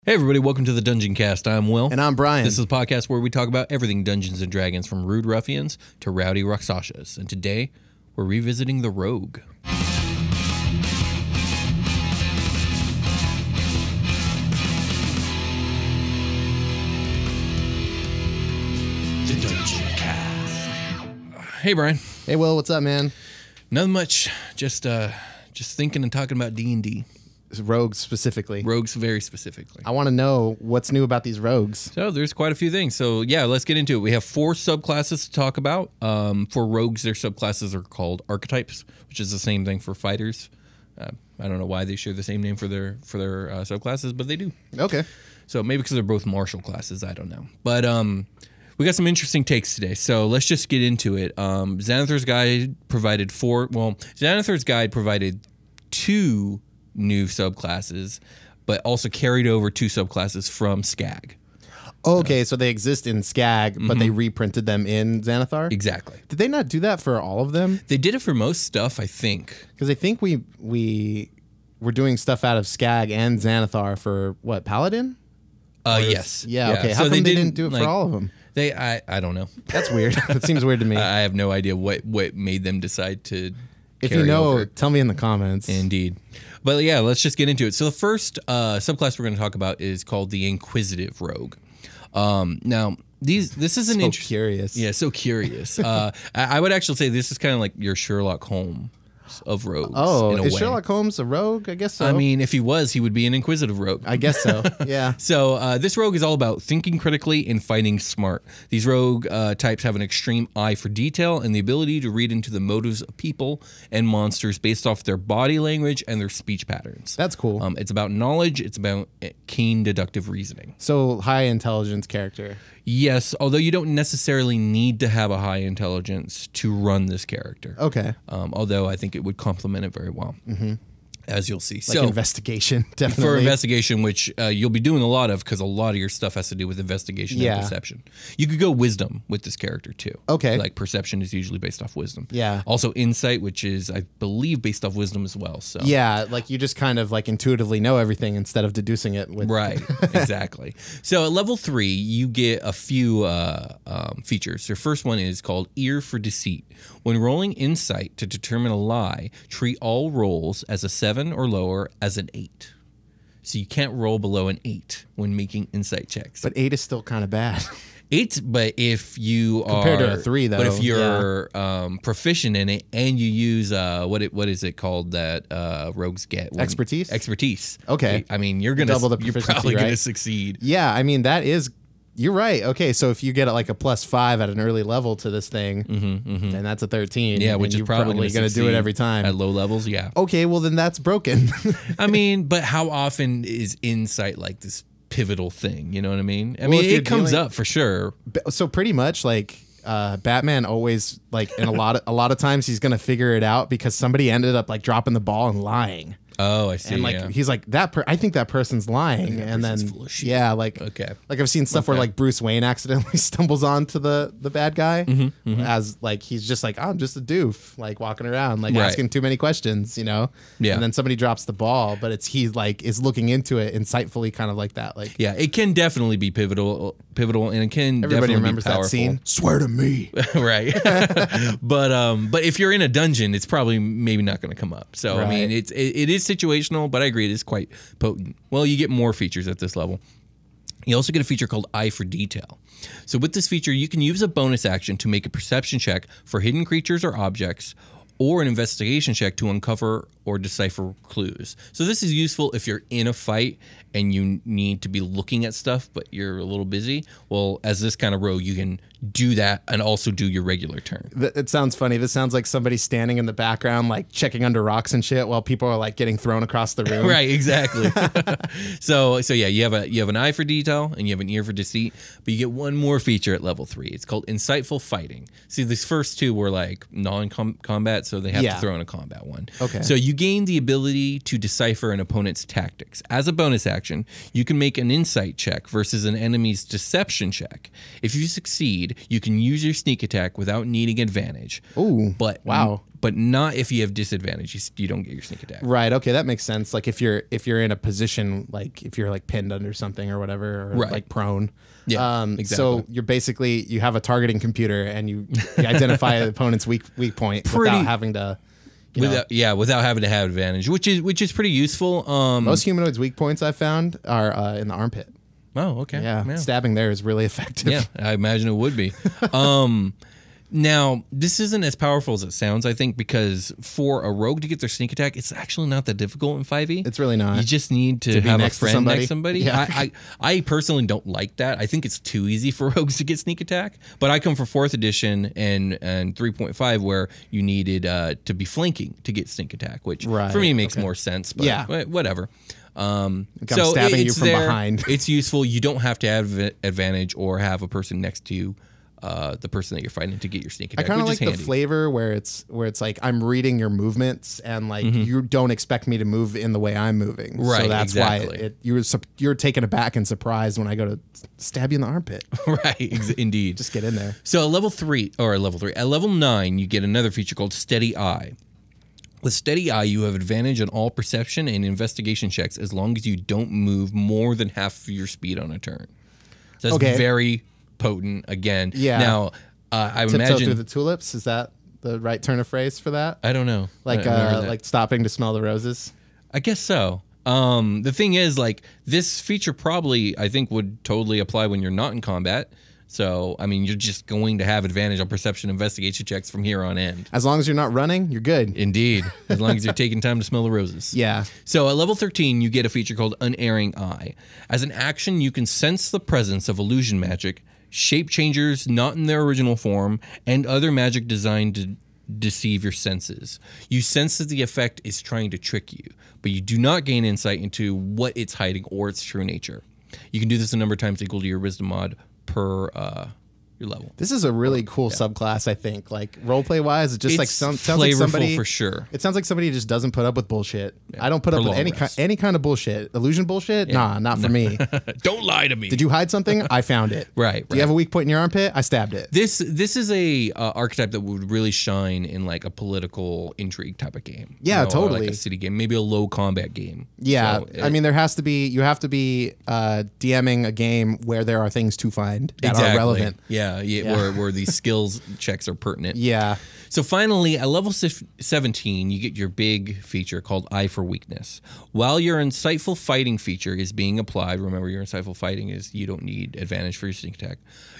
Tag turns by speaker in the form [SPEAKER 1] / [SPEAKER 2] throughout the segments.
[SPEAKER 1] Hey everybody, welcome to the Dungeoncast. I'm Will.
[SPEAKER 2] And I'm Brian.
[SPEAKER 1] This is a podcast where we talk about everything Dungeons & Dragons, from rude ruffians to rowdy Rakshasas. And today, we're revisiting the Rogue. The Dungeoncast. Hey Brian.
[SPEAKER 2] Hey Will, what's up, man?
[SPEAKER 1] Nothing much. Just thinking and talking about D&D.
[SPEAKER 2] Rogues specifically.
[SPEAKER 1] Rogues very specifically.
[SPEAKER 2] I want to know what's new about these rogues.
[SPEAKER 1] So there's quite a few things. So yeah, let's get into it. We have 4 subclasses to talk about. For rogues, their subclasses are called Archetypes, which is the same thing for fighters. I don't know why they share the same name for their subclasses, but they do.
[SPEAKER 2] Okay.
[SPEAKER 1] So maybe because they're both martial classes, I don't know. But we got some interesting takes today, so let's just get into it. Xanathar's Guide provided 2 new subclasses, but also carried over 2 subclasses from Skag.
[SPEAKER 2] Okay, so they exist in Skag, but they reprinted them in Xanathar?
[SPEAKER 1] Exactly.
[SPEAKER 2] Did they not do that for all of them?
[SPEAKER 1] They did it for most stuff, I think.
[SPEAKER 2] Because I think we were doing stuff out of Skag and Xanathar for, what, Paladin?
[SPEAKER 1] Yes.
[SPEAKER 2] Yeah, okay. How come they didn't do it for all of them?
[SPEAKER 1] I don't know.
[SPEAKER 2] That's weird. That seems weird to me.
[SPEAKER 1] I have no idea what made them decide to
[SPEAKER 2] If you know, over. Tell me in the comments.
[SPEAKER 1] Indeed. But yeah, let's just get into it. So the first subclass we're going to talk about is called the Inquisitive Rogue. Now, this is an interesting...
[SPEAKER 2] curious.
[SPEAKER 1] Yeah, so curious. I would actually say this is kind of like your Sherlock Holmes of rogues.
[SPEAKER 2] Oh,
[SPEAKER 1] in a
[SPEAKER 2] is
[SPEAKER 1] way.
[SPEAKER 2] Sherlock Holmes a rogue? I guess so.
[SPEAKER 1] I mean, if he was, he would be an Inquisitive Rogue.
[SPEAKER 2] I guess so, yeah.
[SPEAKER 1] So this rogue is all about thinking critically and fighting smart. These rogue types have an extreme eye for detail and the ability to read into the motives of people and monsters based off their body language and their speech patterns.
[SPEAKER 2] That's cool.
[SPEAKER 1] It's about knowledge. It's about keen deductive reasoning.
[SPEAKER 2] So high intelligence character.
[SPEAKER 1] Yes, although you don't necessarily need to have a high intelligence to run this character.
[SPEAKER 2] Okay.
[SPEAKER 1] Although I think it would complement it very well, as you'll see.
[SPEAKER 2] Like investigation, definitely.
[SPEAKER 1] For investigation, which you'll be doing a lot of because a lot of your stuff has to do with investigation and perception. You could go wisdom with this character too.
[SPEAKER 2] Okay.
[SPEAKER 1] Like perception is usually based off wisdom.
[SPEAKER 2] Yeah.
[SPEAKER 1] Also insight, which is, I believe, based off wisdom as well. So
[SPEAKER 2] yeah, like you just kind of like intuitively know everything instead of deducing it with.
[SPEAKER 1] Right, exactly. So at level 3, you get a few features. Your first one is called Ear for Deceit. When rolling insight to determine a lie, treat all rolls as a 7 or lower as an 8. So you can't roll below an 8 when making insight checks.
[SPEAKER 2] But 8 is still kind of bad.
[SPEAKER 1] 8, but if you are
[SPEAKER 2] compared to a 3, though,
[SPEAKER 1] but if you're proficient in it and you use what is it called that rogues get? Expertise.
[SPEAKER 2] Okay.
[SPEAKER 1] I mean, you're probably gonna succeed.
[SPEAKER 2] Yeah, I mean that is. You're right. Okay, so if you get like a +5 at an early level to this thing, then that's a 13.
[SPEAKER 1] Yeah, which is probably going to
[SPEAKER 2] do it every time
[SPEAKER 1] at low levels. Yeah.
[SPEAKER 2] Okay, well then that's broken.
[SPEAKER 1] I mean, but how often is insight like this pivotal thing? You know what I mean? I mean, it comes up for sure.
[SPEAKER 2] So pretty much like Batman always like in a lot of times he's going to figure it out because somebody ended up like dropping the ball and lying.
[SPEAKER 1] Oh, I see.
[SPEAKER 2] And like he's like I think that person's lying, and then like I've seen stuff where like Bruce Wayne accidentally stumbles onto the bad guy as like he's just like I'm just a doof like walking around like asking too many questions, you know. Yeah. And then somebody drops the ball, but he like is looking into it insightful, kind of like that. Like
[SPEAKER 1] it can definitely be pivotal, and it can
[SPEAKER 2] everybody
[SPEAKER 1] definitely
[SPEAKER 2] remembers
[SPEAKER 1] be powerful.
[SPEAKER 2] That scene. Swear to me,
[SPEAKER 1] right? But if you're in a dungeon, it's probably maybe not going to come up. So I mean, it is situational, but I agree it is quite potent. Well, you get more features at this level. You also get a feature called Eye for Detail. So with this feature, you can use a bonus action to make a perception check for hidden creatures or objects, or an investigation check to uncover or decipher clues. So this is useful if you're in a fight and you need to be looking at stuff, but you're a little busy. Well, as this kind of rogue, you can do that and also do your regular turn.
[SPEAKER 2] It sounds funny. This sounds like somebody standing in the background, like checking under rocks and shit while people are like getting thrown across the room.
[SPEAKER 1] Right, exactly. So yeah, you have an eye for detail and you have an ear for deceit, but you get one more feature at level 3. It's called Insightful Fighting. See, these first 2 were like non-combat, so they have to throw in a combat one. Okay. So you gain the ability to decipher an opponent's tactics. As a bonus action, you can make an insight check versus an enemy's deception check. If you succeed, you can use your sneak attack without needing advantage.
[SPEAKER 2] Ooh,
[SPEAKER 1] but
[SPEAKER 2] wow.
[SPEAKER 1] but not if you have disadvantage. You don't get your sneak attack.
[SPEAKER 2] Right. Okay, that makes sense. Like if you're in a position, like if you're like pinned under something or whatever, or like prone.
[SPEAKER 1] Yeah. Exactly.
[SPEAKER 2] So you're basically you have a targeting computer and you identify the opponent's weak point without having to. Without
[SPEAKER 1] having to have advantage, which is pretty useful.
[SPEAKER 2] Most humanoids' weak points I've found are in the armpit.
[SPEAKER 1] Oh, okay.
[SPEAKER 2] Yeah, stabbing there is really effective.
[SPEAKER 1] Yeah, I imagine it would be. Now, this isn't as powerful as it sounds, I think, because for a rogue to get their sneak attack, it's actually not that difficult in 5e.
[SPEAKER 2] It's really not.
[SPEAKER 1] You just need to have a friend next to somebody.
[SPEAKER 2] Yeah.
[SPEAKER 1] I personally don't like that. I think it's too easy for rogues to get sneak attack. But I come from 4th edition and 3.5 where you needed to be flanking to get sneak attack, which for me makes more sense. But whatever.
[SPEAKER 2] So stabbing you from behind.
[SPEAKER 1] It's useful. You don't have to have advantage or have a person next to you. The person that you're fighting to get your sneak attack.
[SPEAKER 2] I kind of like the flavor where it's like I'm reading your movements and like you don't expect me to move in the way I'm moving.
[SPEAKER 1] Right.
[SPEAKER 2] So that's why you're taken aback and surprised when I go to stab you in the armpit.
[SPEAKER 1] Right. Indeed.
[SPEAKER 2] Just get in there.
[SPEAKER 1] So at level 9, you get another feature called Steady Eye. With Steady Eye, you have advantage on all perception and investigation checks as long as you don't move more than half of your speed on a turn. So that's very potent again.
[SPEAKER 2] Yeah.
[SPEAKER 1] Now, I
[SPEAKER 2] Tiptoe
[SPEAKER 1] imagine
[SPEAKER 2] through the tulips. Is that the right turn of phrase for that?
[SPEAKER 1] I don't know.
[SPEAKER 2] Like stopping to smell the roses.
[SPEAKER 1] I guess so. The thing is, like, this feature probably I think would totally apply when you're not in combat. So, I mean, you're just going to have advantage on perception investigation checks from here on end.
[SPEAKER 2] As long as you're not running, you're good.
[SPEAKER 1] Indeed. As long as you're taking time to smell the roses.
[SPEAKER 2] Yeah.
[SPEAKER 1] So at level 13, you get a feature called Unerring Eye. As an action, you can sense the presence of illusion magic, shape changers not in their original form, and other magic designed to deceive your senses. You sense that the effect is trying to trick you, but you do not gain insight into what it's hiding or its true nature. You can do this a number of times equal to your wisdom mod per your level.
[SPEAKER 2] This is a really cool subclass, I think. Like roleplay wise, it just sounds like somebody
[SPEAKER 1] for sure.
[SPEAKER 2] It sounds like somebody just doesn't put up with bullshit. Yeah. I don't put up with any kind of bullshit. Illusion bullshit? Yeah. Nah, not for me.
[SPEAKER 1] Don't lie to me.
[SPEAKER 2] Did you hide something? I found it.
[SPEAKER 1] Right.
[SPEAKER 2] Do you have a weak point in your armpit? I stabbed it.
[SPEAKER 1] This is a archetype that would really shine in like a political intrigue type of game.
[SPEAKER 2] Yeah, totally.
[SPEAKER 1] Like a city game, maybe a low combat game.
[SPEAKER 2] Yeah, so I mean, you have to be DMing a game where there are things to find that are relevant.
[SPEAKER 1] Yeah. Where these skills checks are pertinent.
[SPEAKER 2] Yeah.
[SPEAKER 1] So finally, at level 17, you get your big feature called Eye for Weakness. While your Insightful Fighting feature is being applied, remember your Insightful Fighting is you don't need advantage for your sneak attack.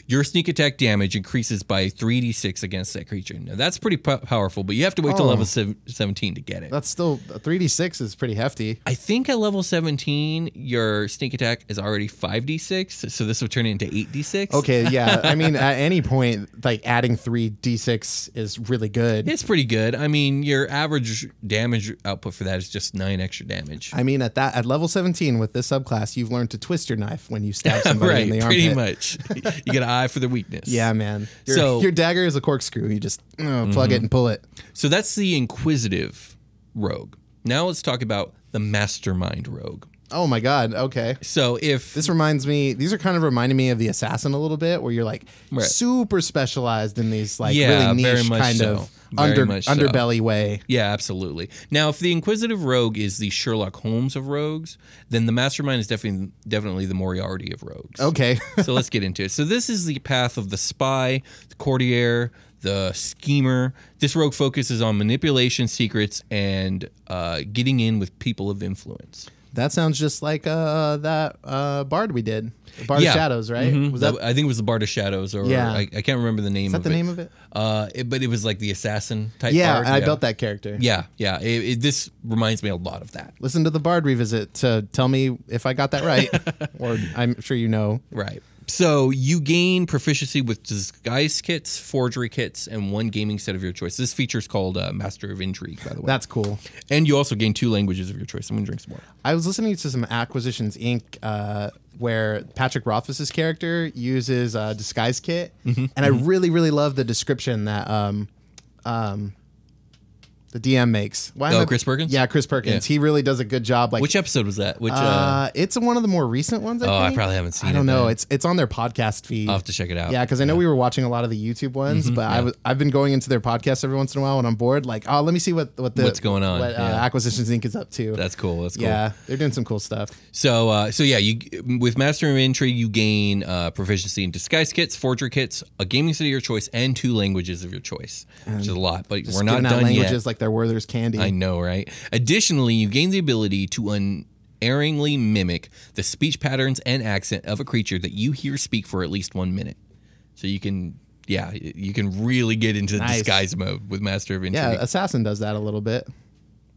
[SPEAKER 1] Your sneak attack damage increases by 3d6 against that creature. Now, that's pretty powerful, but you have to wait till level 17 to get it.
[SPEAKER 2] That's still 3d6 is pretty hefty.
[SPEAKER 1] I think at level 17, your sneak attack is already 5d6, so this will turn into 8d6.
[SPEAKER 2] Okay, yeah. I mean, at any point, like adding 3d6 is really good.
[SPEAKER 1] It's pretty good. I mean, your average damage output for that is just 9 extra damage.
[SPEAKER 2] I mean, at level 17 with this subclass, you've learned to twist your knife when you stab somebody in the armpit.
[SPEAKER 1] Pretty much. You get an eye for the weakness.
[SPEAKER 2] Yeah, man. Your dagger is a corkscrew. You just plug it and pull it.
[SPEAKER 1] So that's the Inquisitive Rogue. Now let's talk about the Mastermind Rogue.
[SPEAKER 2] Oh my God. Okay.
[SPEAKER 1] So if
[SPEAKER 2] these are kind of reminding me of the Assassin a little bit, where you're like super specialized in these like really niche kind of underbelly way.
[SPEAKER 1] Yeah, absolutely. Now, if the Inquisitive Rogue is the Sherlock Holmes of rogues, then the Mastermind is definitely the Moriarty of rogues.
[SPEAKER 2] Okay.
[SPEAKER 1] So let's get into it. So this is the path of the spy, the courtier, the schemer. This rogue focuses on manipulation, secrets, and getting in with people of influence.
[SPEAKER 2] That sounds just like that Bard we did. Bard of Shadows, right?
[SPEAKER 1] Mm-hmm. Was that? I think it was the Bard of Shadows, or I can't remember the name of it.
[SPEAKER 2] Is that the name of it?
[SPEAKER 1] But it was like the assassin type
[SPEAKER 2] Bard.
[SPEAKER 1] Yeah,
[SPEAKER 2] I built that character.
[SPEAKER 1] Yeah. This reminds me a lot of that.
[SPEAKER 2] Listen to the Bard revisit to tell me if I got that right. Or I'm sure you know.
[SPEAKER 1] Right. So you gain proficiency with disguise kits, forgery kits, and one gaming set of your choice. This feature is called Master of Intrigue, by the way.
[SPEAKER 2] That's cool.
[SPEAKER 1] And you also gain 2 languages of your choice. I'm going to drink some more.
[SPEAKER 2] I was listening to some Acquisitions Inc. Where Patrick Rothfuss's character uses a disguise kit, and I really, really love the description that The DM makes.
[SPEAKER 1] Chris Perkins?
[SPEAKER 2] Yeah, Chris Perkins. Yeah. He really does a good job. Like,
[SPEAKER 1] which episode was that?
[SPEAKER 2] It's one of the more recent ones, I think.
[SPEAKER 1] I probably haven't seen it.
[SPEAKER 2] I don't know. It's on their podcast feed.
[SPEAKER 1] I'll have to check it out.
[SPEAKER 2] Yeah, because I know we were watching a lot of the YouTube ones, but I've been going into their podcast every once in a while when I'm bored. Like, let me see what's going on. What Acquisitions Inc. is up to.
[SPEAKER 1] That's cool.
[SPEAKER 2] Yeah, they're doing some cool stuff.
[SPEAKER 1] So yeah, you with Master of Intrigue, you gain proficiency in disguise kits, forgery kits, a gaming set of your choice, and 2 languages of your choice, which is a lot. But we're not done
[SPEAKER 2] languages
[SPEAKER 1] yet.
[SPEAKER 2] Like they're Werther's candy.
[SPEAKER 1] I know, right? Additionally, you gain the ability to unerringly mimic the speech patterns and accent of a creature that you hear speak for at least 1 minute. So you can really get into disguise mode with Master of Intrigue.
[SPEAKER 2] Yeah, Assassin does that a little bit.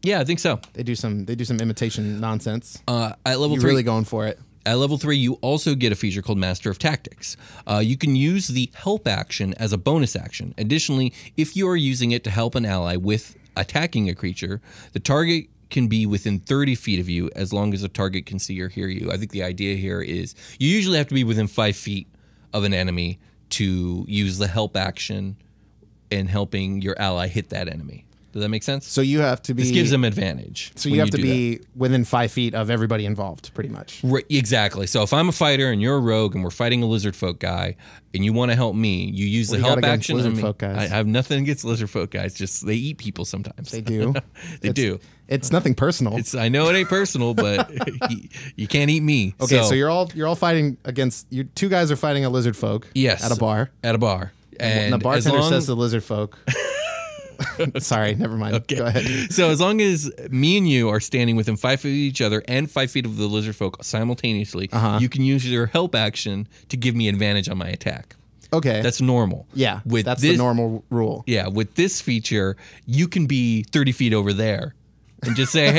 [SPEAKER 1] Yeah, I think so.
[SPEAKER 2] They do some imitation nonsense.
[SPEAKER 1] At level 3,
[SPEAKER 2] you're really going for it.
[SPEAKER 1] At level 3, you also get a feature called Master of Tactics. You can use the help action as a bonus action. Additionally, if you are using it to help an ally with attacking a creature, the target can be within 30 feet of you as long as the target can see or hear you. I think the idea here is you usually have to be within 5 feet of an enemy to use the help action in helping your ally hit that enemy. Does that make sense?
[SPEAKER 2] So you have to be...
[SPEAKER 1] This gives them advantage.
[SPEAKER 2] So you have to be within 5 feet of everybody involved, pretty much.
[SPEAKER 1] Right, exactly. So if I'm a fighter and you're a rogue and we're fighting a lizard folk guy and you want to help me, you use the help action.
[SPEAKER 2] Lizard folk guys?
[SPEAKER 1] I have nothing against lizard folk guys. Just they eat people sometimes.
[SPEAKER 2] They do.
[SPEAKER 1] do.
[SPEAKER 2] It's nothing personal.
[SPEAKER 1] I know it ain't personal, but you can't eat me.
[SPEAKER 2] Okay, so you're all fighting against... You 2 guys are fighting a lizard folk.
[SPEAKER 1] Yes.
[SPEAKER 2] At a bar.
[SPEAKER 1] At a bar.
[SPEAKER 2] And the bartender says to the lizard folk... Sorry, never mind. Okay. Go ahead.
[SPEAKER 1] So as long as me and you are standing within 5 feet of each other and 5 feet of the lizard folk simultaneously, you can use your help action to give me advantage on my attack.
[SPEAKER 2] Okay.
[SPEAKER 1] That's normal.
[SPEAKER 2] Yeah, that's the normal rule.
[SPEAKER 1] Yeah, with this feature, you can be 30 feet over there and just say,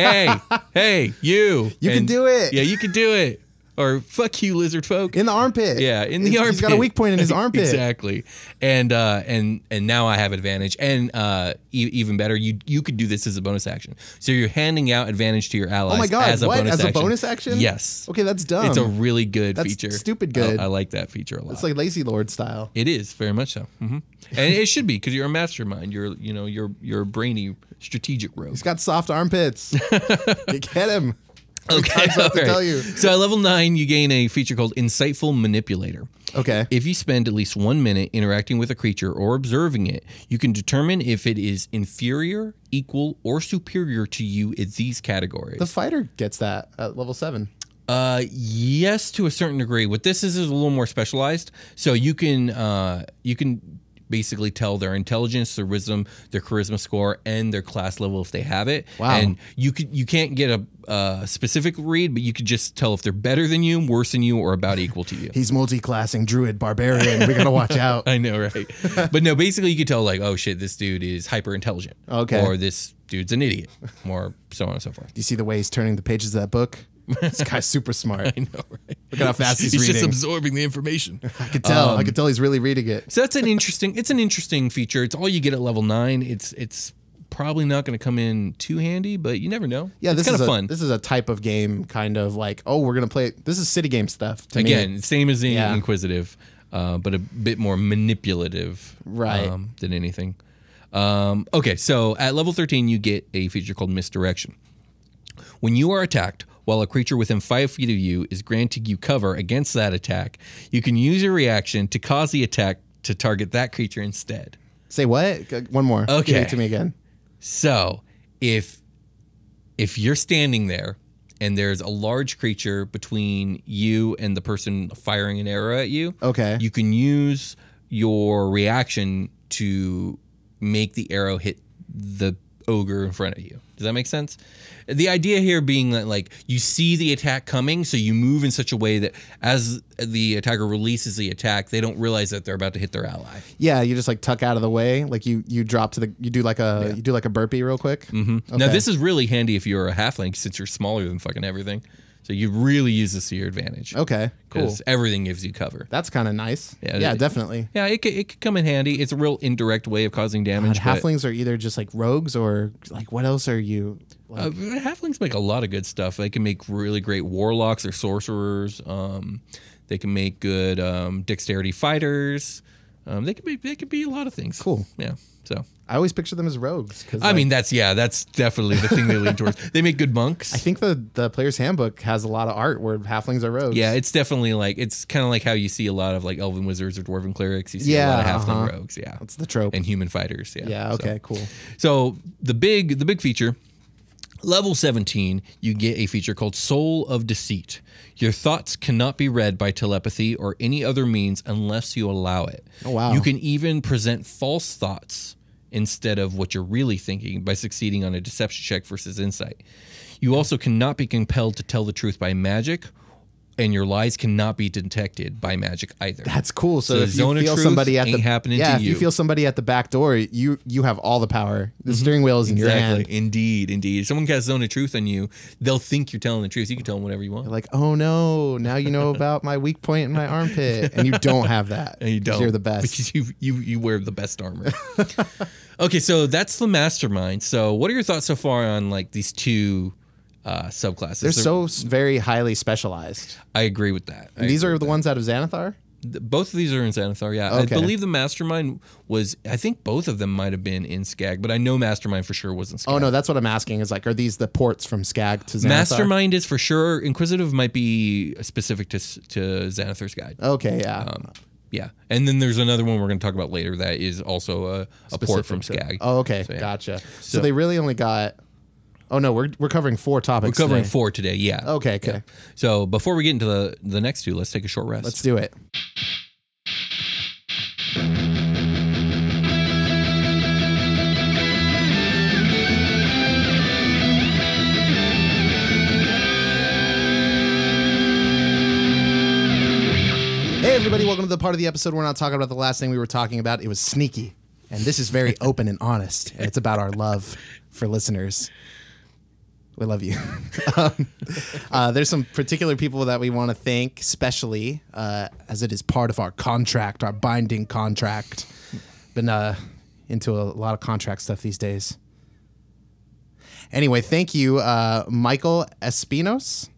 [SPEAKER 1] hey, you.
[SPEAKER 2] You can do it.
[SPEAKER 1] Yeah, you can do it. Or fuck you, lizard folk.
[SPEAKER 2] In the armpit.
[SPEAKER 1] Yeah, in the armpit.
[SPEAKER 2] He's got a weak point in his armpit.
[SPEAKER 1] Exactly. And now I have advantage. And even better, you could do this as a bonus action. So you're handing out advantage to your allies.
[SPEAKER 2] Oh my god!
[SPEAKER 1] As a
[SPEAKER 2] bonus action?
[SPEAKER 1] Yes.
[SPEAKER 2] Okay, that's dumb.
[SPEAKER 1] It's a really good feature.
[SPEAKER 2] That's stupid good.
[SPEAKER 1] I like that feature a lot.
[SPEAKER 2] It's like Lazy Lord style.
[SPEAKER 1] It is very much so. Mm-hmm. And it should be because you're a mastermind. You're a brainy, strategic rogue.
[SPEAKER 2] He's got soft armpits. Get him.
[SPEAKER 1] Okay.
[SPEAKER 2] Tell you.
[SPEAKER 1] So at level 9, you gain a feature called Insightful Manipulator.
[SPEAKER 2] Okay.
[SPEAKER 1] If you spend at least 1 minute interacting with a creature or observing it, you can determine if it is inferior, equal, or superior to you in these categories.
[SPEAKER 2] The fighter gets that at level 7.
[SPEAKER 1] Yes, to a certain degree. What this is a little more specialized. So you can basically tell their intelligence, their wisdom, their charisma score, and their class level if they have it.
[SPEAKER 2] Wow.
[SPEAKER 1] And you can't get a specific read, but you could just tell if they're better than you, worse than you, or about equal to you.
[SPEAKER 2] He's multi-classing druid barbarian. We gotta watch out.
[SPEAKER 1] I know, right? But no, basically you could tell like, oh shit, this dude is hyper intelligent.
[SPEAKER 2] Okay.
[SPEAKER 1] Or this dude's an idiot. Or so on and so forth.
[SPEAKER 2] Do you see the way he's turning the pages of that book? This guy's super smart.
[SPEAKER 1] I know, right?
[SPEAKER 2] Look at how fast he's reading.
[SPEAKER 1] He's just absorbing the information.
[SPEAKER 2] I could tell. I could tell he's really reading it.
[SPEAKER 1] So that's an interesting feature. It's all you get at level 9. It's probably not going to come in too handy, but you never know.
[SPEAKER 2] Yeah,
[SPEAKER 1] it's kind of fun.
[SPEAKER 2] This is a type of game, kind of like, we're going to play. This is city game stuff.
[SPEAKER 1] Again, same as the Inquisitive, but a bit more manipulative, than anything. Okay, so at level 13, you get a feature called Misdirection. When you are attacked, while a creature within 5 feet of you is granting you cover against that attack, you can use your reaction to cause the attack to target that creature instead.
[SPEAKER 2] Say what? One more.
[SPEAKER 1] Okay.
[SPEAKER 2] Give it to me again.
[SPEAKER 1] So, if you're standing there and there's a large creature between you and the person firing an arrow at you, you can use your reaction to make the arrow hit the ogre in front of you. Does that make sense? The idea here being that like you see the attack coming, so you move in such a way that as the attacker releases the attack, they don't realize that they're about to hit their ally.
[SPEAKER 2] Yeah, you just like tuck out of the way, like you drop to the you do like a burpee real quick.
[SPEAKER 1] Mm-hmm. Okay. Now this is really handy if you're a halfling since you're smaller than fucking everything. So you really use this to your advantage.
[SPEAKER 2] Okay, cool.
[SPEAKER 1] Because everything gives you cover.
[SPEAKER 2] That's kind of nice. Yeah, definitely.
[SPEAKER 1] Yeah, it could come in handy. It's a real indirect way of causing damage.
[SPEAKER 2] Halflings are either just like rogues or like what else are you? Like?
[SPEAKER 1] Halflings make a lot of good stuff. They can make really great warlocks or sorcerers. They can make good dexterity fighters. They could be a lot of things.
[SPEAKER 2] Cool.
[SPEAKER 1] Yeah. So
[SPEAKER 2] I always picture them as rogues.
[SPEAKER 1] I mean, that's definitely the thing they lean towards. They make good monks.
[SPEAKER 2] I think the player's handbook has a lot of art where halflings are rogues.
[SPEAKER 1] Yeah, it's definitely like, it's kind of like how you see a lot of like elven wizards or dwarven clerics. You see a lot of halfling rogues. Yeah,
[SPEAKER 2] that's the trope.
[SPEAKER 1] And human fighters. Yeah.
[SPEAKER 2] Yeah. Okay. Cool.
[SPEAKER 1] So the big feature. Level 17, you get a feature called Soul of Deceit. Your thoughts cannot be read by telepathy or any other means unless you allow it.
[SPEAKER 2] Oh, wow.
[SPEAKER 1] You can even present false thoughts instead of what you're really thinking by succeeding on a deception check versus insight. You also cannot be compelled to tell the truth by magic, and your lies cannot be detected by magic either.
[SPEAKER 2] That's cool. So if you feel somebody at if you feel somebody at the back door, you have all the power. The steering wheel is in your hand.
[SPEAKER 1] Indeed. If someone casts zone of truth on you, they'll think you're telling the truth. You can tell them whatever you want.
[SPEAKER 2] You're like, oh no, now you know about my weak point in my armpit, and you don't have that.
[SPEAKER 1] And you don't.
[SPEAKER 2] You're the best
[SPEAKER 1] because you wear the best armor. Okay, so that's the Mastermind. So what are your thoughts so far on like these two subclasses?
[SPEAKER 2] They're so very highly specialized.
[SPEAKER 1] I agree with that.
[SPEAKER 2] These are the ones out of Xanathar?
[SPEAKER 1] Both of these are in Xanathar, yeah. Okay. I believe the Mastermind was, I think both of them might have been in Skag, but I know Mastermind for sure wasn't Skag.
[SPEAKER 2] Oh, no, that's what I'm asking is like, are these the ports from Skag to Xanathar?
[SPEAKER 1] Mastermind is for sure. Inquisitive might be specific to Xanathar's guide.
[SPEAKER 2] Okay, yeah.
[SPEAKER 1] Yeah, and then there's another one we're going to talk about later that is also a port from Skag.
[SPEAKER 2] Oh, okay, so, yeah. Gotcha. So they really only got... Oh, no, we're covering 4 topics
[SPEAKER 1] We're covering 4 today, yeah.
[SPEAKER 2] Okay.
[SPEAKER 1] Yeah. So before we get into the next 2, let's take a short rest.
[SPEAKER 2] Let's do it. Hey, everybody, welcome to the part of the episode we're not talking about the last thing we were talking about. It was sneaky. And this is very open and honest. And it's about our love for listeners. We love you. There's some particular people that we want to thank, especially as it is part of our contract, our binding contract. Been into a lot of contract stuff these days. Anyway, thank you, Michael Espinos.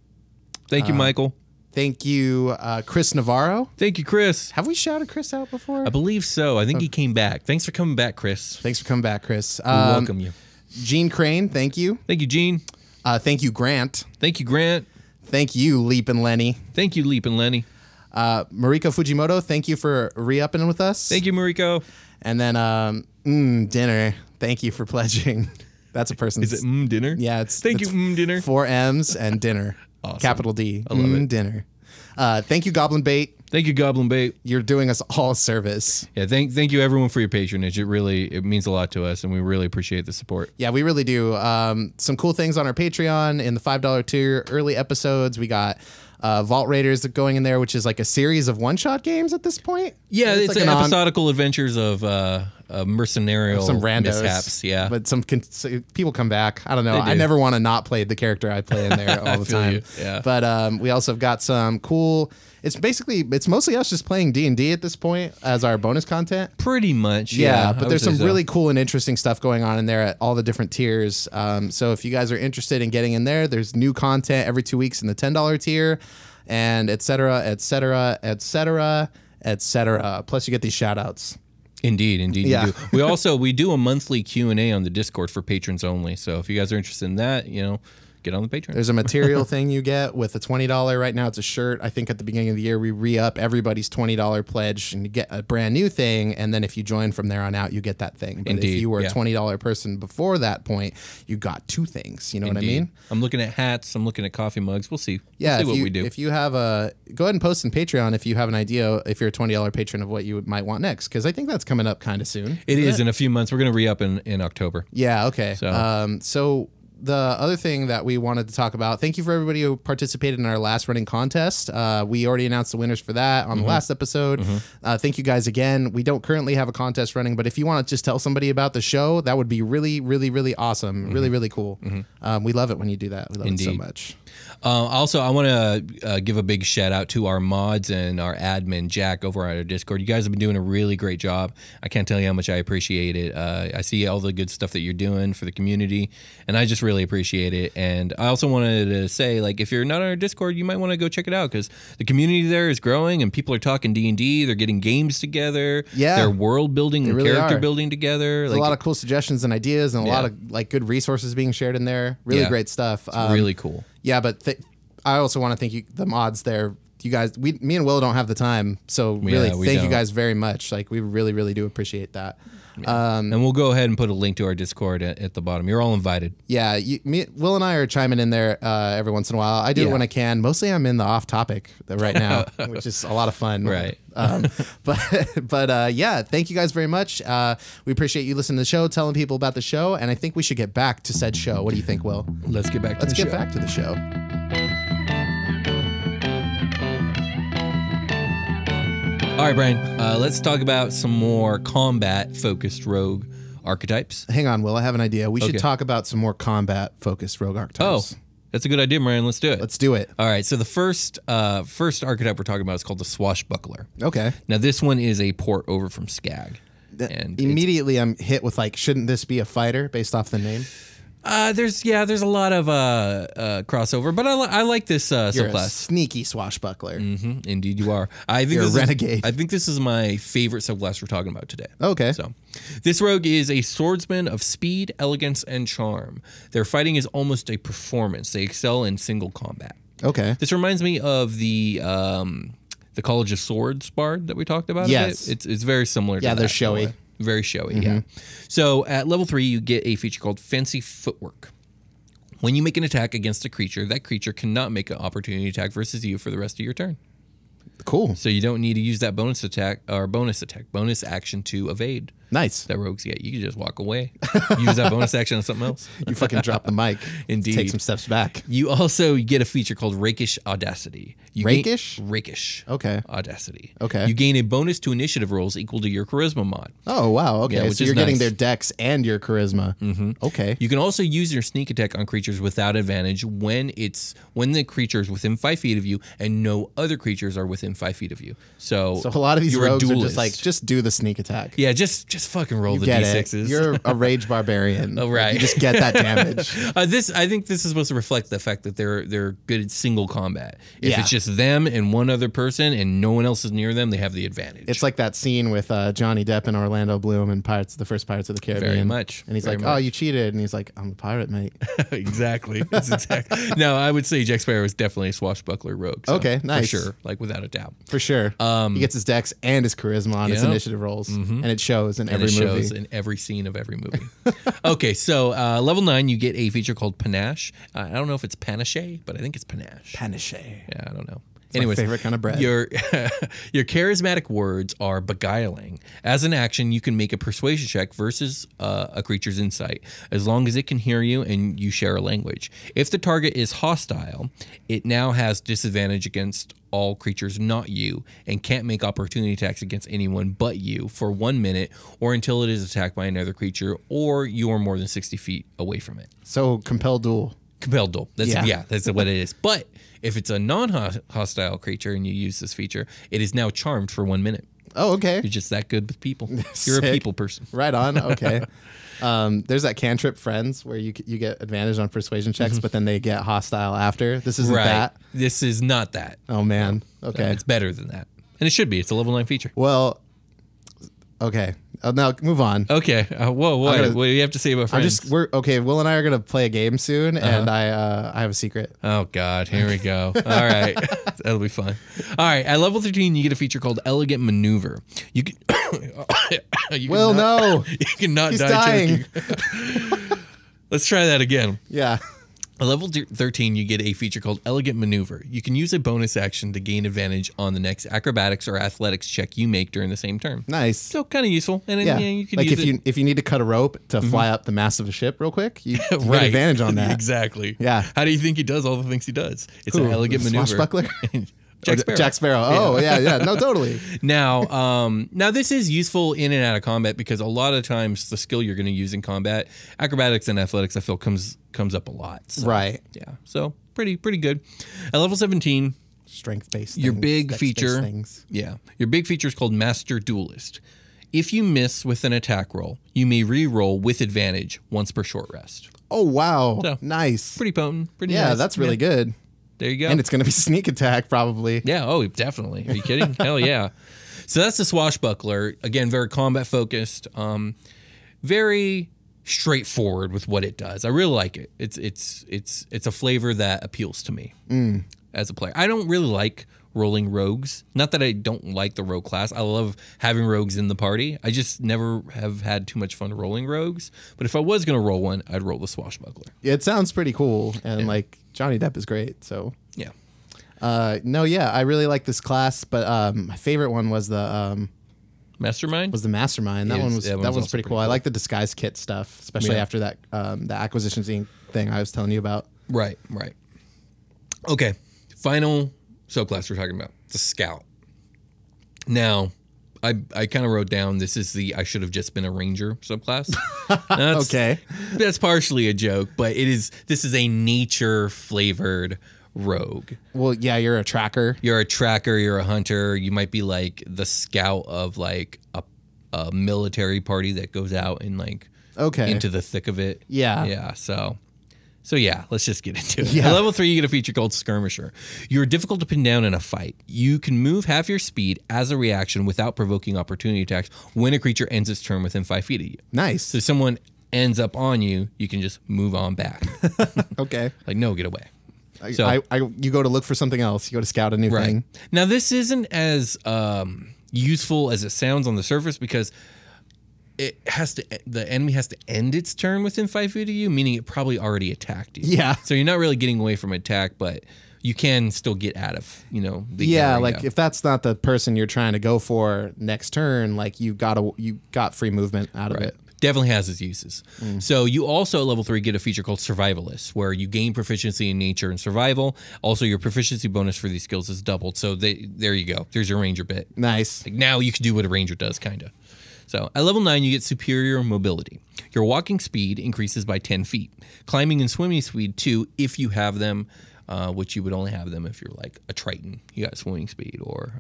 [SPEAKER 1] Thank you, Michael.
[SPEAKER 2] Thank you, Chris Navarro.
[SPEAKER 1] Thank you, Chris.
[SPEAKER 2] Have we shouted Chris out before?
[SPEAKER 1] I believe so. I think he came back. Thanks for coming back, Chris.
[SPEAKER 2] Thanks for coming back, Chris.
[SPEAKER 1] We welcome you.
[SPEAKER 2] Gene Crane, thank you.
[SPEAKER 1] Thank you, Gene.
[SPEAKER 2] Thank you, Grant.
[SPEAKER 1] Thank you, Grant.
[SPEAKER 2] Thank you, Leap and Lenny.
[SPEAKER 1] Thank you, Leap and Lenny.
[SPEAKER 2] Mariko Fujimoto, thank you for re-upping with us.
[SPEAKER 1] Thank you, Mariko.
[SPEAKER 2] And then Dinner, thank you for pledging. That's a person's...
[SPEAKER 1] Is it dinner?
[SPEAKER 2] Yeah,
[SPEAKER 1] Thank you, Dinner.
[SPEAKER 2] 4 M's and dinner.
[SPEAKER 1] Awesome.
[SPEAKER 2] Capital D.
[SPEAKER 1] I love it.
[SPEAKER 2] Dinner. Thank you, Goblin Bait.
[SPEAKER 1] Thank you, Goblin Bait.
[SPEAKER 2] You're doing us all a service.
[SPEAKER 1] Yeah, thank you everyone for your patronage. It means a lot to us, and we really appreciate the support.
[SPEAKER 2] Yeah, we really do. Some cool things on our Patreon in the $5 tier, early episodes. We got Vault Raiders going in there, which is like a series of one-shot games at this point.
[SPEAKER 1] Yeah, it's like episodical adventures of mercenarial
[SPEAKER 2] some randos,
[SPEAKER 1] mishaps. Yeah,
[SPEAKER 2] but some people come back. I don't know. I never want to not play the character I play in there all the time.
[SPEAKER 1] Yeah.
[SPEAKER 2] But we also have got some cool. It's mostly us just playing D&D at this point as our bonus content.
[SPEAKER 1] Pretty much.
[SPEAKER 2] Yeah, but there's some really cool and interesting stuff going on in there at all the different tiers. So if you guys are interested in getting in there, there's new content every 2 weeks in the $10 tier, and et cetera, et cetera, et cetera, et cetera. Plus you get these shout outs.
[SPEAKER 1] Indeed,
[SPEAKER 2] yeah.
[SPEAKER 1] You do. We do a monthly Q&A on the Discord for patrons only. So if you guys are interested in that, get on the Patreon.
[SPEAKER 2] There's a material thing you get with a $20. Right now it's a shirt. I think at the beginning of the year we re-up everybody's $20 pledge and you get a brand new thing. And then if you join from there on out, you get that thing. But
[SPEAKER 1] Indeed,
[SPEAKER 2] if you were a $20 person before that point, you got 2 things. You know what I mean?
[SPEAKER 1] I'm looking at hats. I'm looking at coffee mugs. We'll see.
[SPEAKER 2] Yeah,
[SPEAKER 1] we'll see what we do.
[SPEAKER 2] If you have go ahead and post in Patreon if you have an idea, if you're a $20 patron, of what you might want next. Because I think that's coming up kind of soon.
[SPEAKER 1] It is in a few months. We're going to re-up in October.
[SPEAKER 2] Yeah, okay. So the other thing that we wanted to talk about, thank you for everybody who participated in our last running contest. We already announced the winners for that on the last episode. Thank you guys again. We don't currently have a contest running, but if you want to just tell somebody about the show, that would be really, really, really awesome. Really, really cool. We love it when you do that. We love it so much.
[SPEAKER 1] Also, I want to give a big shout out to our mods and our admin, Jack, over on our Discord. You guys have been doing a really great job. I can't tell you how much I appreciate it. I see all the good stuff that you're doing for the community, and I just really appreciate it. And I also wanted to say, like, if you're not on our Discord, you might want to go check it out because the community there is growing, and people are talking D&D. They're getting games together.
[SPEAKER 2] Yeah.
[SPEAKER 1] They're world building and
[SPEAKER 2] really
[SPEAKER 1] character
[SPEAKER 2] are.
[SPEAKER 1] building together.
[SPEAKER 2] There's a lot of cool suggestions and ideas, and a lot of like good resources being shared in there. Really great stuff.
[SPEAKER 1] Really cool.
[SPEAKER 2] Yeah, but I also want to thank you, the mods there. You guys, me and Will don't have the time, so really thank you guys very much. Like, we really, really do appreciate that.
[SPEAKER 1] Yeah. And we'll go ahead and put a link to our Discord at the bottom. You're all invited.
[SPEAKER 2] Yeah, Will and I are chiming in there every once in a while. I do it when I can. Mostly I'm in the off topic right now, which is a lot of fun.
[SPEAKER 1] Right.
[SPEAKER 2] But yeah, thank you guys very much. We appreciate you listening to the show, telling people about the show, and I think we should get back to said show. What do you think, Will?
[SPEAKER 1] Let's get back to the show.
[SPEAKER 2] Let's get back to the show.
[SPEAKER 1] All right, Brian, let's talk about some more combat-focused rogue archetypes.
[SPEAKER 2] Hang on, Will. I have an idea. We should talk about some more combat-focused rogue archetypes.
[SPEAKER 1] Oh, that's a good idea, Brian. Let's do it.
[SPEAKER 2] Let's do it.
[SPEAKER 1] All right, so the first archetype we're talking about is called the Swashbuckler.
[SPEAKER 2] Okay.
[SPEAKER 1] Now, this one is a port over from Skag. And
[SPEAKER 2] immediately I'm hit with, like, shouldn't this be a fighter based off the name?
[SPEAKER 1] There's a lot of crossover, but I like this
[SPEAKER 2] You're
[SPEAKER 1] subclass.
[SPEAKER 2] a sneaky swashbuckler.
[SPEAKER 1] Mm-hmm, indeed, you are. I think
[SPEAKER 2] You're a renegade.
[SPEAKER 1] I think this is my favorite subclass we're talking about today.
[SPEAKER 2] Okay.
[SPEAKER 1] So, this rogue is a swordsman of speed, elegance, and charm. Their fighting is almost a performance. They excel in single combat.
[SPEAKER 2] Okay.
[SPEAKER 1] This reminds me of the College of Swords bard that we talked about.
[SPEAKER 2] Yes.
[SPEAKER 1] It's very similar. to
[SPEAKER 2] Yeah,
[SPEAKER 1] that
[SPEAKER 2] they're showy.
[SPEAKER 1] Very showy, yeah. So at level 3, you get a feature called Fancy Footwork. When you make an attack against a creature, that creature cannot make an opportunity attack versus you for the rest of your turn.
[SPEAKER 2] Cool.
[SPEAKER 1] So you don't need to use that bonus action to evade.
[SPEAKER 2] Nice.
[SPEAKER 1] That rogues get. You can just walk away. Use that bonus action on something else.
[SPEAKER 2] You fucking drop the mic.
[SPEAKER 1] Indeed.
[SPEAKER 2] Take some steps back.
[SPEAKER 1] You also get a feature called Rakish Audacity. Rakish?
[SPEAKER 2] Okay.
[SPEAKER 1] Audacity.
[SPEAKER 2] Okay.
[SPEAKER 1] You gain a bonus to initiative rolls equal to your charisma mod.
[SPEAKER 2] Oh, wow. Okay.
[SPEAKER 1] Yeah,
[SPEAKER 2] so you're getting their dex and your charisma. Mm-hmm. Okay.
[SPEAKER 1] You can also use your sneak attack on creatures without advantage when the creature is within 5 feet of you and no other creatures are within 5 feet of you. So
[SPEAKER 2] a lot of these
[SPEAKER 1] you're
[SPEAKER 2] rogues
[SPEAKER 1] a
[SPEAKER 2] are
[SPEAKER 1] duelist.
[SPEAKER 2] just like, just do the sneak attack.
[SPEAKER 1] Yeah, just fucking roll the
[SPEAKER 2] Get
[SPEAKER 1] d6s.
[SPEAKER 2] it. You're a rage barbarian.
[SPEAKER 1] Oh, right.
[SPEAKER 2] You just get that damage.
[SPEAKER 1] I think this is supposed to reflect the fact that they're good at single combat. If it's just them and one other person and no one else is near them, they have the advantage.
[SPEAKER 2] It's like that scene with Johnny Depp and Orlando Bloom in the first Pirates of the Caribbean.
[SPEAKER 1] Very much.
[SPEAKER 2] And he's
[SPEAKER 1] Very
[SPEAKER 2] like,
[SPEAKER 1] much.
[SPEAKER 2] "Oh, you cheated," and he's like, "I'm a pirate, mate."
[SPEAKER 1] Exactly. That's exactly. No, I would say Jack Sparrow is definitely a swashbuckler rogue. So,
[SPEAKER 2] Okay, nice.
[SPEAKER 1] For sure, like without a doubt.
[SPEAKER 2] For sure. He gets his dex and his charisma on his initiative rolls, and it shows in every movie.
[SPEAKER 1] Shows in every scene of every movie. Okay, so level 9, you get a feature called Panache. I don't know if it's Panache, but I think it's Panache.
[SPEAKER 2] Panache.
[SPEAKER 1] Yeah, I don't know.
[SPEAKER 2] Anyways, my favorite kind of bread.
[SPEAKER 1] Your charismatic words are beguiling. As an action, you can make a persuasion check versus a creature's insight, as long as it can hear you and you share a language. If the target is hostile, it now has disadvantage against all creatures not you and can't make opportunity attacks against anyone but you for 1 minute or until it is attacked by another creature or you are more than 60 feet away from it.
[SPEAKER 2] So compel duel.
[SPEAKER 1] Compelled duel. That's what it is. But if it's a non-hostile creature and you use this feature, it is now charmed for 1 minute.
[SPEAKER 2] Oh, okay.
[SPEAKER 1] You're just that good with people. You're a people person.
[SPEAKER 2] Right on. Okay. There's that cantrip Friends where you get advantage on persuasion checks, but then they get hostile after. This isn't that.
[SPEAKER 1] This is not that.
[SPEAKER 2] Oh man. Okay.
[SPEAKER 1] It's better than that, and it should be. It's a level 9 feature.
[SPEAKER 2] Well. Okay. Now move on.
[SPEAKER 1] Okay. Whoa. What do you have to say about Friends?
[SPEAKER 2] Will and I are gonna play a game soon, and I have a secret.
[SPEAKER 1] Oh God, here we go. All right, that'll be fun. All right, at level 13, you get a feature called Elegant Maneuver. You can.
[SPEAKER 2] No.
[SPEAKER 1] You cannot
[SPEAKER 2] He's
[SPEAKER 1] die.
[SPEAKER 2] dying.
[SPEAKER 1] Let's try that again.
[SPEAKER 2] Yeah.
[SPEAKER 1] At level 13, you get a feature called Elegant Maneuver. You can use a bonus action to gain advantage on the next acrobatics or athletics check you make during the same turn.
[SPEAKER 2] Nice.
[SPEAKER 1] So kind of useful. And
[SPEAKER 2] Yeah.
[SPEAKER 1] you can
[SPEAKER 2] like
[SPEAKER 1] use
[SPEAKER 2] if you need to cut a rope to fly up the mast of a ship real quick, you get
[SPEAKER 1] Right.
[SPEAKER 2] advantage on that.
[SPEAKER 1] Exactly.
[SPEAKER 2] Yeah.
[SPEAKER 1] How do you think he does all the things he does? It's an elegant maneuver.
[SPEAKER 2] Swashbuckler?
[SPEAKER 1] Jack Sparrow.
[SPEAKER 2] Oh, yeah. No, totally.
[SPEAKER 1] Now this is useful in and out of combat because a lot of times the skill you're going to use in combat, acrobatics and athletics, I feel comes up a lot. So,
[SPEAKER 2] Right.
[SPEAKER 1] Yeah. So pretty good. At level 17,
[SPEAKER 2] strength-based
[SPEAKER 1] your
[SPEAKER 2] things,
[SPEAKER 1] big feature,
[SPEAKER 2] things.
[SPEAKER 1] Yeah, your big feature is called Master Duelist. If you miss with an attack roll, you may re-roll with advantage once per short rest.
[SPEAKER 2] Oh, wow.
[SPEAKER 1] So,
[SPEAKER 2] nice.
[SPEAKER 1] Pretty potent. Pretty
[SPEAKER 2] yeah,
[SPEAKER 1] nice.
[SPEAKER 2] That's really good.
[SPEAKER 1] There you go.
[SPEAKER 2] And it's going to be sneak attack, probably.
[SPEAKER 1] Yeah, oh, definitely. Are you kidding? Hell yeah. So that's the Swashbuckler. Again, very combat-focused. Very straightforward with what it does. I really like it. It's a flavor that appeals to me as a player. I don't really like rolling rogues. Not that I don't like the rogue class. I love having rogues in the party. I just never have had too much fun rolling rogues. But if I was going to roll one, I'd roll the Swashbuckler.
[SPEAKER 2] Yeah, it sounds pretty cool. And like Johnny Depp is great. So
[SPEAKER 1] yeah.
[SPEAKER 2] I really like this class. But my favorite one was the
[SPEAKER 1] Mastermind.
[SPEAKER 2] Was the Mastermind. That one was pretty cool. I like the disguise kit stuff, especially after that the acquisitions thing I was telling you about.
[SPEAKER 1] Right. Okay. Final subclass we're talking about, the Scout. Now, I kind of wrote down this is the I should have just been a Ranger subclass.
[SPEAKER 2] Okay.
[SPEAKER 1] That's partially a joke, but this is a nature flavored rogue.
[SPEAKER 2] Well, yeah, you're a tracker.
[SPEAKER 1] You're a tracker, you're a hunter. You might be like the scout of like a military party that goes out and like into the thick of it.
[SPEAKER 2] Yeah.
[SPEAKER 1] Yeah. So yeah, let's just get into it.
[SPEAKER 2] Yeah.
[SPEAKER 1] At level 3, you get a feature called Skirmisher. You're difficult to pin down in a fight. You can move half your speed as a reaction without provoking opportunity attacks when a creature ends its turn within 5 feet of you.
[SPEAKER 2] Nice.
[SPEAKER 1] So if someone ends up on you, you can just move on back.
[SPEAKER 2] Okay.
[SPEAKER 1] Like, no, get away.
[SPEAKER 2] So you go to look for something else. You go to scout a new thing.
[SPEAKER 1] Now, this isn't as useful as it sounds on the surface because the enemy has to end its turn within 5 feet of you, meaning it probably already attacked you.
[SPEAKER 2] Yeah.
[SPEAKER 1] So you're not really getting away from attack, but you can still get out of, the
[SPEAKER 2] area.
[SPEAKER 1] like
[SPEAKER 2] if that's not the person you're trying to go for next turn, like you got free movement out of it.
[SPEAKER 1] Definitely has its uses. So you also at level 3 get a feature called Survivalists, where you gain proficiency in nature and survival. Also, your proficiency bonus for these skills is doubled. So there you go. There's your ranger bit.
[SPEAKER 2] Nice.
[SPEAKER 1] Like now you can do what a ranger does, kind of. So at level 9, you get superior mobility. Your walking speed increases by 10 feet. Climbing and swimming speed, too, if you have them, which you would only have them if you're like a Triton. You got swimming speed or...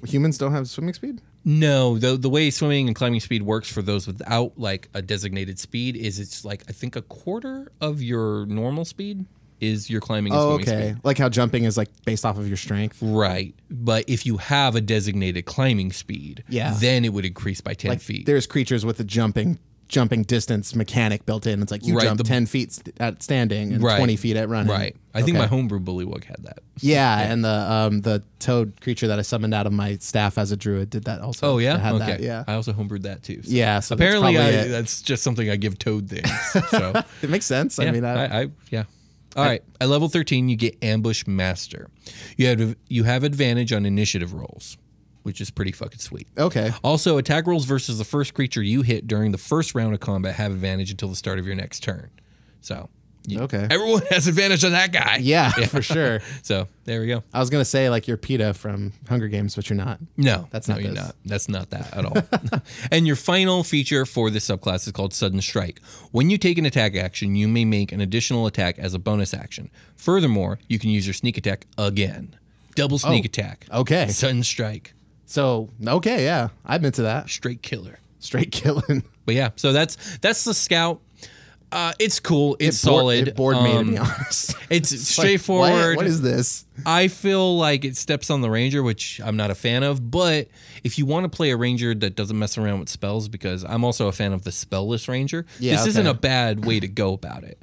[SPEAKER 2] Humans don't have swimming speed?
[SPEAKER 1] No. The way swimming and climbing speed works for those without like a designated speed is it's like, I think, a quarter of your normal speed is your climbing and swimming speed.
[SPEAKER 2] Like how jumping is like based off of your strength.
[SPEAKER 1] Right. But if you have a designated climbing speed, then it would increase by 10 feet.
[SPEAKER 2] There's creatures with a jumping distance mechanic built in. It's like you jump 10 feet at standing and 20 feet at running.
[SPEAKER 1] Right. I think my homebrew bullywug had that.
[SPEAKER 2] Yeah, and the toad creature that I summoned out of my staff as a druid did that also.
[SPEAKER 1] Oh, yeah?
[SPEAKER 2] Had
[SPEAKER 1] Okay.
[SPEAKER 2] that, yeah.
[SPEAKER 1] I also homebrewed that too. So.
[SPEAKER 2] Yeah. So
[SPEAKER 1] apparently that's just something I give toad things. So
[SPEAKER 2] it makes sense.
[SPEAKER 1] Yeah,
[SPEAKER 2] I mean,
[SPEAKER 1] yeah. All right. At level 13, you get Ambush Master. You have advantage on initiative rolls, which is pretty fucking sweet.
[SPEAKER 2] Okay.
[SPEAKER 1] Also, attack rolls versus the first creature you hit during the first round of combat have advantage until the start of your next turn. So, everyone has advantage on that guy.
[SPEAKER 2] Yeah, for sure.
[SPEAKER 1] So, there we go.
[SPEAKER 2] I was going to say like you're PETA from Hunger Games, but you're not.
[SPEAKER 1] No,
[SPEAKER 2] that's not
[SPEAKER 1] you're not. That's not that at all. And your final feature for this subclass is called Sudden Strike. When you take an attack action, you may make an additional attack as a bonus action. Furthermore, you can use your sneak attack again. Double sneak attack.
[SPEAKER 2] Okay.
[SPEAKER 1] Sudden Strike.
[SPEAKER 2] So, okay, yeah. I'm into that.
[SPEAKER 1] Straight killer.
[SPEAKER 2] Straight killing.
[SPEAKER 1] But yeah, so that's the Scout. It's cool. It's solid.
[SPEAKER 2] It bored me, to be honest.
[SPEAKER 1] It's straightforward.
[SPEAKER 2] Like, what is this?
[SPEAKER 1] I feel like it steps on the Ranger, which I'm not a fan of. But if you want to play a Ranger that doesn't mess around with spells, because I'm also a fan of the spell-less Ranger, this isn't a bad way to go about it.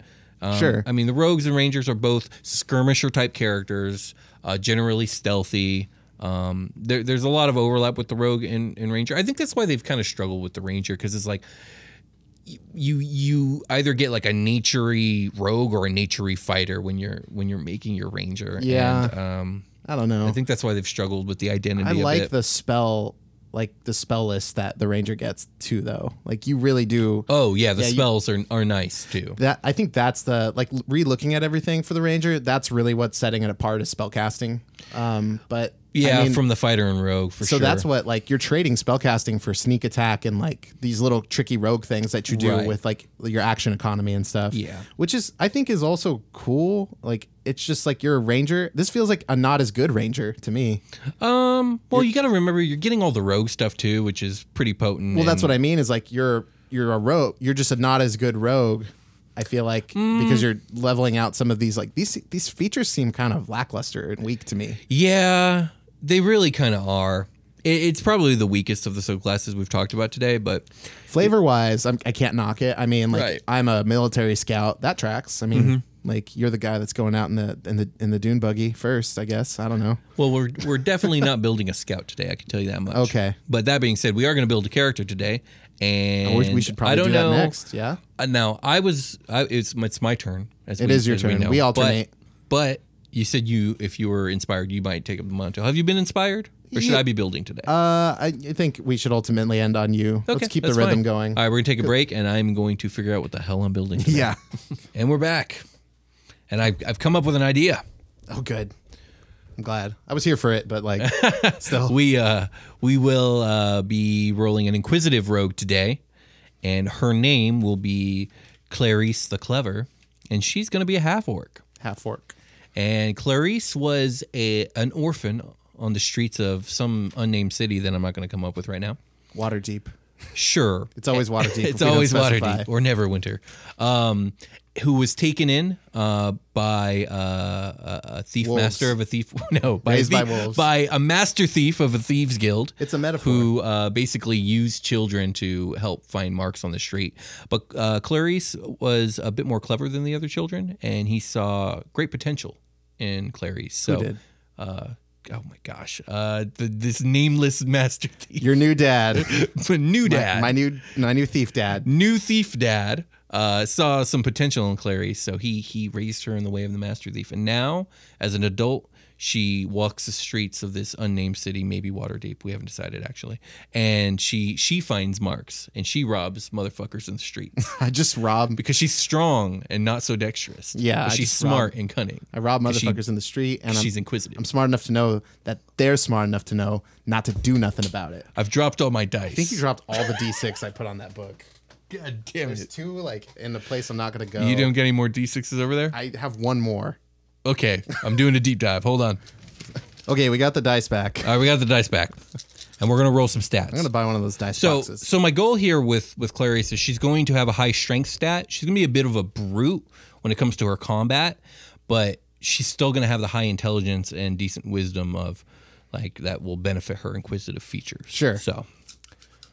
[SPEAKER 2] Sure.
[SPEAKER 1] I mean, the Rogues and Rangers are both Skirmisher-type characters, generally stealthy. There's a lot of overlap with the Rogue and Ranger. I think that's why they've kind of struggled with the Ranger, because it's like you either get like a nature-y Rogue or a nature-y fighter when you're making your Ranger.
[SPEAKER 2] Yeah.
[SPEAKER 1] And,
[SPEAKER 2] I don't know.
[SPEAKER 1] I think that's why they've struggled with the identity.
[SPEAKER 2] I like the spell. Like the spell list that the Ranger gets too, though. Like you really do.
[SPEAKER 1] Oh yeah, the spells are nice too.
[SPEAKER 2] I think that's the re-looking at everything for the Ranger. That's really what's setting it apart is spell casting. But
[SPEAKER 1] Yeah,
[SPEAKER 2] I mean,
[SPEAKER 1] from the fighter and rogue for
[SPEAKER 2] so
[SPEAKER 1] sure.
[SPEAKER 2] So that's what like you're trading spellcasting for sneak attack and like these little tricky rogue things that you do with like your action economy and stuff.
[SPEAKER 1] Yeah,
[SPEAKER 2] which is I think is also cool. Like it's just like you're a ranger. This feels like a not as good ranger to me.
[SPEAKER 1] Well, you got to remember you're getting all the rogue stuff too, which is pretty potent.
[SPEAKER 2] Well, that's what I mean. Is like you're a rogue. You're just a not as good rogue. I feel like because you're leveling out some of these like these features seem kind of lackluster and weak to me.
[SPEAKER 1] Yeah. They really kind of are. It's probably the weakest of the subclasses we've talked about today, but
[SPEAKER 2] flavor-wise, I can't knock it. I mean, like I'm a military scout. That tracks. I mean, like you're the guy that's going out in the dune buggy first. I guess I don't know.
[SPEAKER 1] Well, we're definitely not building a scout today. I can tell you that much.
[SPEAKER 2] Okay.
[SPEAKER 1] But that being said, we are going to build a character today, and
[SPEAKER 2] we should probably do that next. Yeah.
[SPEAKER 1] Now it's my turn.
[SPEAKER 2] It is your turn. We alternate.
[SPEAKER 1] But you said if you were inspired, you might take up the mantle. Have you been inspired? Or should I be building today?
[SPEAKER 2] I think we should ultimately end on you. Okay, let's keep the rhythm going.
[SPEAKER 1] All right, we're going to take a break, and I'm going to figure out what the hell I'm building today.
[SPEAKER 2] Yeah.
[SPEAKER 1] And we're back. And I've come up with an idea.
[SPEAKER 2] Oh, good. I'm glad. I was here for it, but like still.
[SPEAKER 1] We will be rolling an Inquisitive Rogue today, and her name will be Clarice the Clever, and she's going to be a half-orc.
[SPEAKER 2] Half-orc.
[SPEAKER 1] And Clarice was an orphan on the streets of some unnamed city that I'm not going to come up with right now.
[SPEAKER 2] Waterdeep.
[SPEAKER 1] Sure.
[SPEAKER 2] It's always Waterdeep.
[SPEAKER 1] It's always Waterdeep or Neverwinter. Who was taken in by a thief
[SPEAKER 2] wolves.
[SPEAKER 1] master of a thief. No, by a master thief of a thieves guild.
[SPEAKER 2] It's a metaphor.
[SPEAKER 1] Who basically used children to help find marks on the street. But Clarice was a bit more clever than the other children, and he saw great potential in Clarice. So,
[SPEAKER 2] who did?
[SPEAKER 1] Oh my gosh, this nameless master thief.
[SPEAKER 2] Your new dad.
[SPEAKER 1] New dad.
[SPEAKER 2] My new thief dad.
[SPEAKER 1] New thief dad saw some potential in Clarice, so he raised her in the way of the master thief. And now, as an adult, she walks the streets of this unnamed city, maybe Waterdeep. We haven't decided, actually. And she finds marks, and she robs motherfuckers in the street.
[SPEAKER 2] I just rob.
[SPEAKER 1] Because she's strong and not so dexterous.
[SPEAKER 2] Yeah.
[SPEAKER 1] But she's smart and cunning.
[SPEAKER 2] I rob motherfuckers in the street, and
[SPEAKER 1] she's inquisitive.
[SPEAKER 2] I'm smart enough to know that they're smart enough to know not to do nothing about it.
[SPEAKER 1] I've dropped all my dice.
[SPEAKER 2] I think you dropped all the D6 I put on that book.
[SPEAKER 1] God damn it.
[SPEAKER 2] There's two, like, in a place I'm not going to go.
[SPEAKER 1] You don't get any more D6s over there?
[SPEAKER 2] I have one more.
[SPEAKER 1] Okay, I'm doing a deep dive. Hold on.
[SPEAKER 2] Okay, we got the dice back.
[SPEAKER 1] All right, we got the dice back. And we're going to roll some stats.
[SPEAKER 2] I'm going to buy one of those dice boxes.
[SPEAKER 1] So my goal here with Clarice is she's going to have a high strength stat. She's going to be a bit of a brute when it comes to her combat, but she's still going to have the high intelligence and decent wisdom of, like, that will benefit her inquisitive features.
[SPEAKER 2] Sure.
[SPEAKER 1] So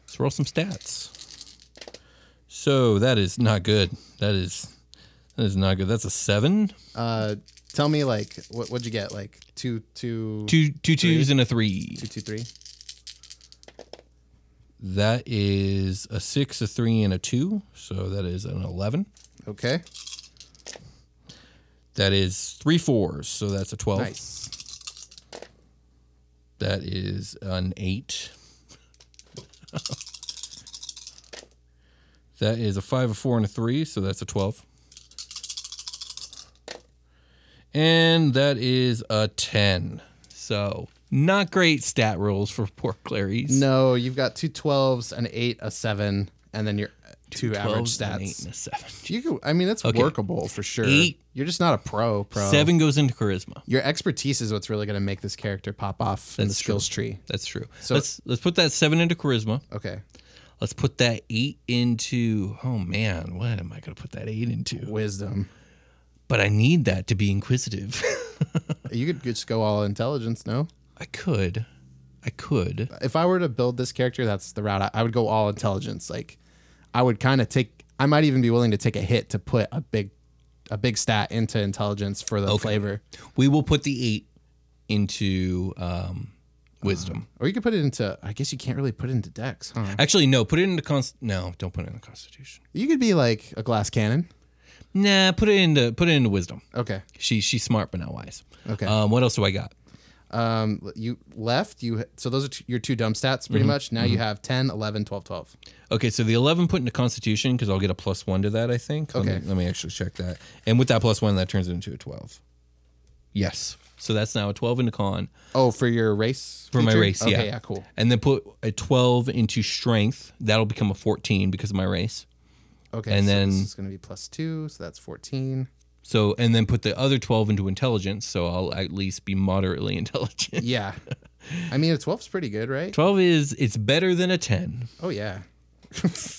[SPEAKER 1] let's roll some stats. So that is not good. That is not good. That's a 7.
[SPEAKER 2] Tell me, like, what'd you get? Like two
[SPEAKER 1] twos and a 3.
[SPEAKER 2] 2, 2, 3.
[SPEAKER 1] That is a 6, a 3, and a 2. So that is an 11.
[SPEAKER 2] Okay.
[SPEAKER 1] That is 3 4s. So that's a 12.
[SPEAKER 2] Nice.
[SPEAKER 1] That is an 8. That is a 5, a 4, and a 3. So that's a 12. And that is a 10. So not great stat rolls for poor Clarice.
[SPEAKER 2] No, you've got 2 12s, an 8, a 7, and then your 2 average stats.
[SPEAKER 1] An 8 and a 7.
[SPEAKER 2] It's workable for sure.
[SPEAKER 1] 8.
[SPEAKER 2] You're just not a pro.
[SPEAKER 1] 7 goes into charisma.
[SPEAKER 2] Your expertise is what's really going to make this character pop off in the skills tree.
[SPEAKER 1] That's true. So let's put that 7 into charisma.
[SPEAKER 2] Okay.
[SPEAKER 1] Let's put that 8 into, oh man, what am I going to put that 8 into?
[SPEAKER 2] Wisdom.
[SPEAKER 1] But I need that to be inquisitive.
[SPEAKER 2] You could just go all intelligence, no?
[SPEAKER 1] I could.
[SPEAKER 2] If I were to build this character, that's the route. I would go all intelligence. Like, I would kind of I might even be willing to take a hit to put a big stat into intelligence for the flavor.
[SPEAKER 1] We will put the 8 into wisdom.
[SPEAKER 2] Or you could put it into, I guess you can't really put it into dex, huh?
[SPEAKER 1] Actually, no, put it into no, don't put it in the constitution.
[SPEAKER 2] You could be like a glass cannon.
[SPEAKER 1] Nah, put it into wisdom.
[SPEAKER 2] Okay.
[SPEAKER 1] She's smart but not wise.
[SPEAKER 2] Okay.
[SPEAKER 1] What else do I got?
[SPEAKER 2] You left. So those are your 2 dumb stats pretty much. Now you have 10, 11, 12, 12.
[SPEAKER 1] Okay, so the 11 put into Constitution because I'll get a +1 to that, I think.
[SPEAKER 2] Okay.
[SPEAKER 1] Let me actually check that. And with that +1, that turns it into a 12. Yes. So that's now a 12 into con.
[SPEAKER 2] Oh, for your race?
[SPEAKER 1] For my race, yeah.
[SPEAKER 2] Okay, yeah, cool.
[SPEAKER 1] And then put a 12 into strength. That'll become a 14 because of my race.
[SPEAKER 2] Okay,
[SPEAKER 1] and
[SPEAKER 2] so
[SPEAKER 1] then
[SPEAKER 2] this is going to be +2, so that's 14.
[SPEAKER 1] So, and then put the other 12 into intelligence, so I'll at least be moderately intelligent.
[SPEAKER 2] Yeah. I mean, a 12 is pretty good, right?
[SPEAKER 1] 12 it's better than a 10.
[SPEAKER 2] Oh, yeah.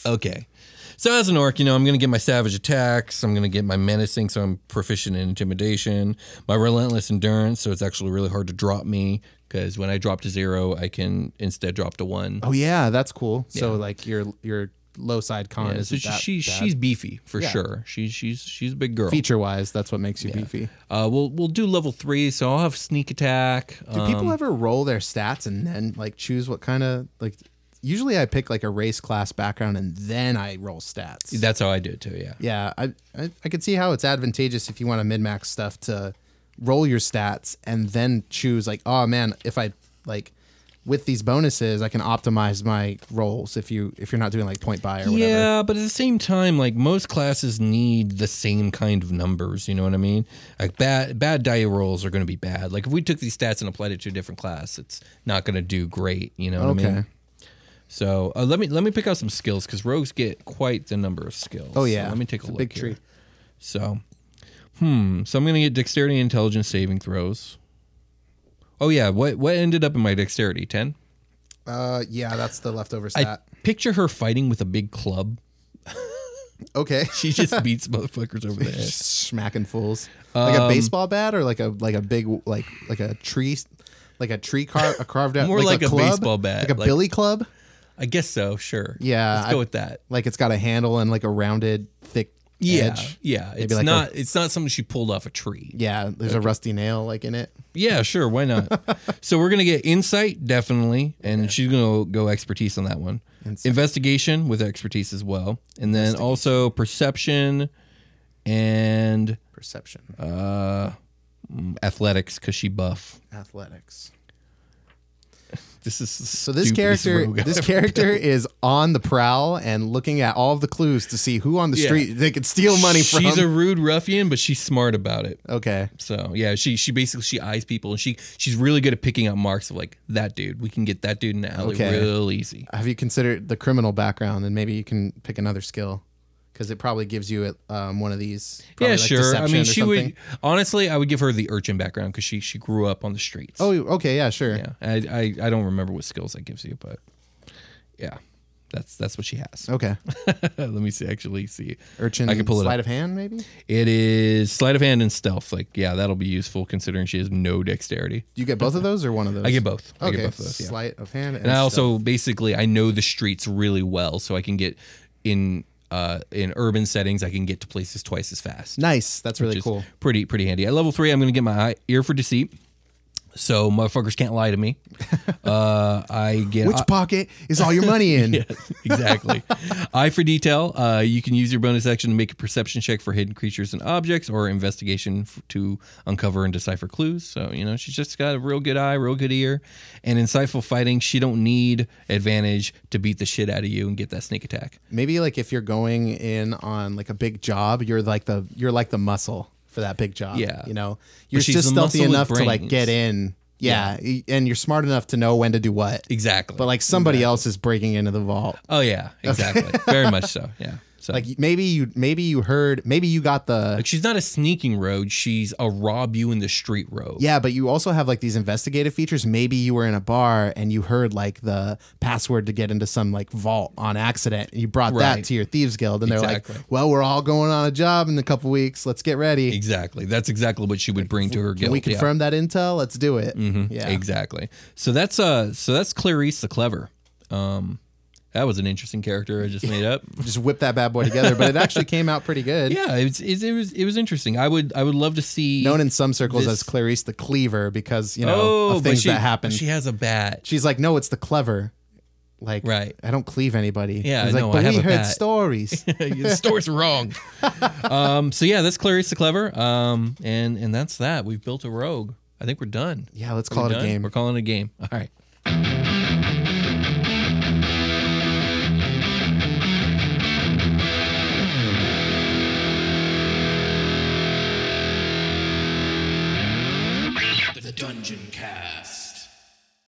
[SPEAKER 1] Okay. So as an orc, I'm going to get my savage attacks. I'm going to get my menacing, so I'm proficient in intimidation. My relentless endurance, so it's actually really hard to drop me, because when I drop to 0, I can instead drop to 1.
[SPEAKER 2] Oh, yeah, that's cool. Yeah. So, like, your low side con is
[SPEAKER 1] so she's beefy for sure. She's a big girl.
[SPEAKER 2] Feature wise, that's what makes you beefy.
[SPEAKER 1] We'll do level 3, so I'll have sneak attack.
[SPEAKER 2] Do people ever roll their stats and then like choose what kind of like? Usually, I pick like a race class background and then I roll stats.
[SPEAKER 1] That's how I do it too. Yeah.
[SPEAKER 2] Yeah, I could see how it's advantageous if you want to min-max stuff to roll your stats and then choose like, oh man, if I like. With these bonuses, I can optimize my rolls if you're not doing like point buy or whatever.
[SPEAKER 1] Yeah, but at the same time, like most classes need the same kind of numbers. You know what I mean? Like bad die rolls are going to be bad. Like if we took these stats and applied it to a different class, it's not going to do great. You know what I mean? So let me pick out some skills because rogues get quite the number of skills.
[SPEAKER 2] Oh yeah,
[SPEAKER 1] so let me take a look.
[SPEAKER 2] Big
[SPEAKER 1] here.
[SPEAKER 2] tree.
[SPEAKER 1] So I'm going to get dexterity and intelligence saving throws. Oh yeah, what ended up in my dexterity? 10?
[SPEAKER 2] Yeah, that's the leftover stat.
[SPEAKER 1] I picture her fighting with a big club.
[SPEAKER 2] Okay.
[SPEAKER 1] She just beats motherfuckers over the head.
[SPEAKER 2] Smacking fools. Like a baseball bat or like a big like a tree carved out
[SPEAKER 1] more like a
[SPEAKER 2] club?
[SPEAKER 1] baseball bat.
[SPEAKER 2] Like a billy club?
[SPEAKER 1] I guess so, sure.
[SPEAKER 2] Yeah.
[SPEAKER 1] Let's go with that.
[SPEAKER 2] Like it's got a handle and like a rounded thick edge.
[SPEAKER 1] Yeah.
[SPEAKER 2] Maybe
[SPEAKER 1] It's not something she pulled off a tree.
[SPEAKER 2] Yeah, there's a rusty nail like in it.
[SPEAKER 1] Yeah, sure, why not? So we're gonna get insight, definitely, and she's gonna go expertise on that one. Investigation with expertise as well, and then also perception and athletics because she buff.
[SPEAKER 2] Athletics.
[SPEAKER 1] This is
[SPEAKER 2] so this character is on the prowl and looking at all of the clues to see who on the street they could steal money from.
[SPEAKER 1] She's a rude ruffian, but she's smart about it.
[SPEAKER 2] Okay.
[SPEAKER 1] So yeah, she basically eyes people and she's really good at picking out marks of like that dude. We can get that dude in the alley real easy.
[SPEAKER 2] Have you considered the criminal background and maybe you can pick another skill? Because it probably gives you one of these.
[SPEAKER 1] Yeah,
[SPEAKER 2] like
[SPEAKER 1] sure. I mean,
[SPEAKER 2] she
[SPEAKER 1] would honestly. I would give her the urchin background because she grew up on the streets.
[SPEAKER 2] Oh, okay, yeah, sure.
[SPEAKER 1] Yeah, I don't remember what skills that gives you, but yeah, that's what she has.
[SPEAKER 2] Okay.
[SPEAKER 1] Let me see.
[SPEAKER 2] Urchin. I can pull sleight of hand, maybe.
[SPEAKER 1] It is sleight of hand and stealth. Like, yeah, that'll be useful considering she has no dexterity.
[SPEAKER 2] Do you get both of those or one of those?
[SPEAKER 1] I get both.
[SPEAKER 2] Okay.
[SPEAKER 1] I get both of those, yeah.
[SPEAKER 2] Sleight of hand
[SPEAKER 1] and I also basically I know the streets really well, so I can get in urban settings, I can get to places twice as fast.
[SPEAKER 2] Nice. That's really cool.
[SPEAKER 1] Pretty handy. At level 3, I'm going to get my ear for deceit. So motherfuckers can't lie to me. I get
[SPEAKER 2] which pocket is all your money in?
[SPEAKER 1] Yeah, exactly. Eye for detail. You can use your bonus action to make a perception check for hidden creatures and objects, or investigation to uncover and decipher clues. So she's just got a real good eye, real good ear, and insightful fighting. She don't need advantage to beat the shit out of you and get that sneak attack.
[SPEAKER 2] Maybe like if you're going in on like a big job, you're like the muscle for that big job.
[SPEAKER 1] Yeah.
[SPEAKER 2] You're just stealthy enough to like get in. Yeah. And you're smart enough to know when to do what.
[SPEAKER 1] Exactly.
[SPEAKER 2] But like somebody else is breaking into the vault.
[SPEAKER 1] Oh yeah, exactly. Very much so. Yeah. So
[SPEAKER 2] like maybe you got the
[SPEAKER 1] like she's not a sneaking rogue, she's a rob you in the street rogue.
[SPEAKER 2] Yeah, but you also have like these investigative features. Maybe you were in a bar and you heard like the password to get into some like vault on accident and you brought that to your thieves guild and they're like, well, we're all going on a job in a couple weeks, let's get ready.
[SPEAKER 1] Exactly. That's exactly what she would bring to her guild.
[SPEAKER 2] Can we confirm that intel? Let's do it.
[SPEAKER 1] Mm-hmm. Yeah, exactly. So that's Clarice the Clever. That was an interesting character I just made up.
[SPEAKER 2] Just whip that bad boy together, but it actually came out pretty good.
[SPEAKER 1] Yeah, it was interesting. I would love to see,
[SPEAKER 2] known in some circles as Clarice the Cleaver because of things that happen.
[SPEAKER 1] She has a bat.
[SPEAKER 2] She's like, no, it's the clever. Like,
[SPEAKER 1] right.
[SPEAKER 2] I don't cleave anybody.
[SPEAKER 1] Yeah,
[SPEAKER 2] like, but we heard stories.
[SPEAKER 1] The stories are wrong. So yeah, that's Clarice the Clever. And that's that. We've built a rogue. I think we're done.
[SPEAKER 2] Yeah, let's call it a game.
[SPEAKER 1] We're calling it a game. All right.